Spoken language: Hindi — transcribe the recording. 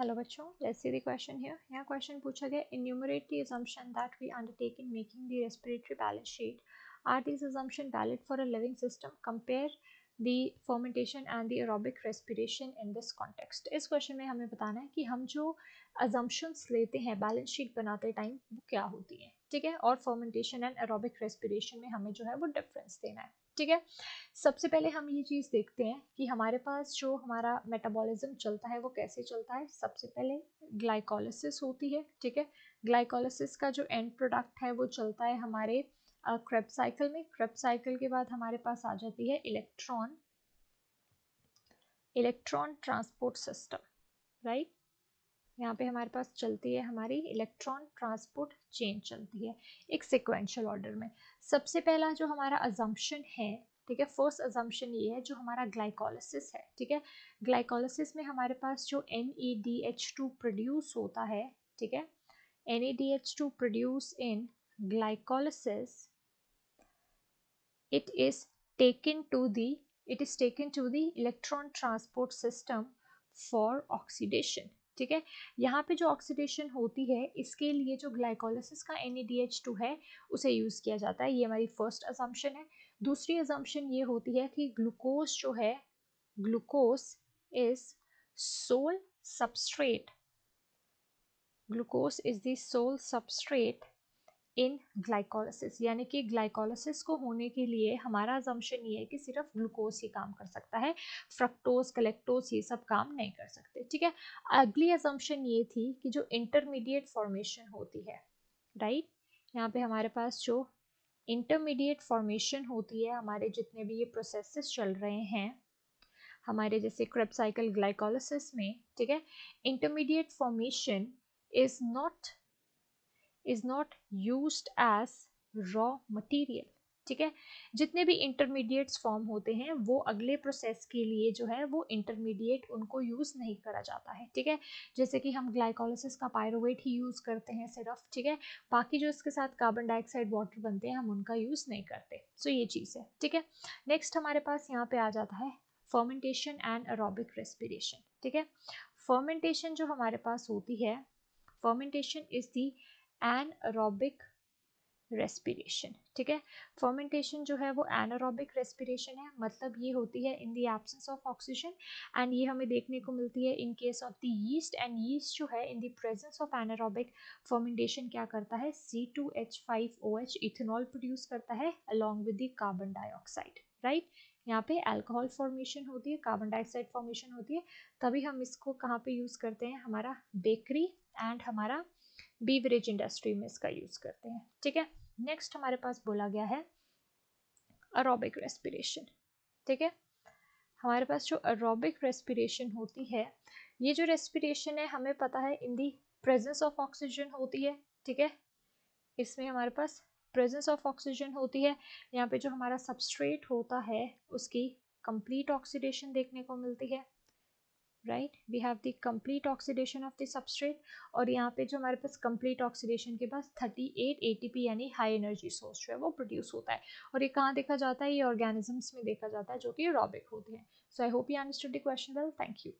हेलो बच्चों, let's see the question here. यहाँ क्वेश्चन पूछा गया, enumerate the assumption that we undertake in making the respiratory balance sheet. Are these assumptions valid for a living system? Compare the fermentation and the aerobic respiration in this context. इस क्वेश्चन में हमें बताना है कि हम जो assumptions लेते हैं बैलेंस शीट बनाते टाइम वो क्या होती है, ठीक है, और फर्मेंटेशन एंड एरोबिक रेस्पिरेशन में हमें जो है वो डिफरेंस देना है, ठीक है। सबसे पहले हम ये चीज़ देखते हैं कि हमारे पास जो हमारा मेटाबॉलिज्म चलता है वो कैसे चलता है। सबसे पहले ग्लाइकोलिसिस होती है, ठीक है। ग्लाइकोलिसिस का जो एंड प्रोडक्ट है वो चलता है हमारे क्रेब्स साइकिल में। क्रेब्स साइकिल के बाद हमारे पास आ जाती है इलेक्ट्रॉन ट्रांसपोर्ट सिस्टम, राइट। यहाँ पे हमारे पास चलती है हमारी इलेक्ट्रॉन ट्रांसपोर्ट चेन चलती है एक सिक्वेंशियल ऑर्डर में। सबसे पहला जो हमारा अजम्पशन है, ठीक है, फर्स्ट अजम्पशन ये है जो हमारा ग्लाइकोलिसिस है, ठीक है। ग्लाइकोलिसिस में हमारे पास जो NADH2 प्रोड्यूस होता है, ठीक है, NADH2 produce in glycolysis, it is taken to the electron transport system for oxidation, ठीक है। यहाँ पे जो ऑक्सीडेशन होती है इसके लिए जो ग्लाइकोलिसिस का NADH2 है उसे यूज किया जाता है। ये हमारी फर्स्ट अजम्पशन है। दूसरी अजम्पशन ये होती है कि ग्लूकोज जो है, glucose is sole substrate, glucose is the sole substrate in glycolysis, यानी कि ग्लाइकोलिसिस को होने के लिए हमारा अजम्पशन ये है कि सिर्फ ग्लूकोज ही काम कर सकता है, फ्रक्टोज कलेक्टोज ये सब काम नहीं कर सकते, ठीक है। अगली अजम्पशन ये थी कि जो इंटरमीडिएट फॉर्मेशन होती है, राइट, यहाँ पे हमारे पास जो इंटरमीडिएट फॉर्मेशन होती है, हमारे जितने भी ये प्रोसेसेस चल रहे हैं हमारे जैसे क्रेब्स साइकिल ग्लाइकोलिसिस में, ठीक है, intermediate formation is not used as raw material, ठीक है। जितने भी इंटरमीडिएट्स फॉर्म होते हैं वो अगले प्रोसेस के लिए जो है वो इंटरमीडिएट उनको यूज नहीं करा जाता है, ठीक है। जैसे कि हम ग्लाइकोलिसिस का पायरुवेट ही यूज करते हैं सिर्फ, ठीक है, बाकी जो इसके साथ कार्बन डाइऑक्साइड वाटर बनते हैं हम उनका यूज नहीं करते। सो ये चीज़ है, ठीक है। नेक्स्ट हमारे पास यहाँ पे आ जाता है फर्मेंटेशन एंड एरोबिक रेस्पिरेशन, ठीक है। फर्मेंटेशन जो हमारे पास होती है, fermentation is the anaerobic respiration, ठीक है। फर्मेंटेशन जो है वो एनारोबिक रेस्पिरेशन है, मतलब ये होती है in the absence of oxygen, and ये हमें देखने को मिलती है in case of the yeast, and yeast जो है in the presence of anaerobic fermentation क्या करता है, C2H5OH इथेनॉल प्रोड्यूस करता है along with the carbon dioxide, right. यहाँ पे अल्कोहल फॉर्मेशन होती है, कार्बन डाइऑक्साइड फॉर्मेशन होती है, तभी हम इसको कहाँ पे यूज करते हैं, हमारा बेकरी एंड हमारा बीवरेज इंडस्ट्री में इसका यूज करते हैं, ठीक है। नेक्स्ट हमारे पास बोला गया है एरोबिक रेस्पिरेशन, ठीक है। हमारे पास जो एरोबिक रेस्पिरेशन होती है, ये जो रेस्पिरेशन है हमें पता है इन दी प्रेजेंस ऑफ ऑक्सीजन होती है, ठीक है। इसमें हमारे पास प्रेजेंस ऑफ ऑक्सीजन होती है। यहाँ पे जो हमारा सबस्ट्रेट होता है उसकी कंप्लीट ऑक्सीडेशन देखने को मिलती है, right, we have the complete oxidation of the substrate, और यहाँ पे जो हमारे पास कंप्लीट ऑक्सीडेशन के पास 38 ATP यानी हाई एनर्जी सोर्स जो है वो प्रोड्यूस होता है। और ये कहाँ देखा जाता है, ये ऑर्गेनिजम्स में देखा जाता है जो कि एरोबिक होते हैं। So I hope you understood the question well, thank you.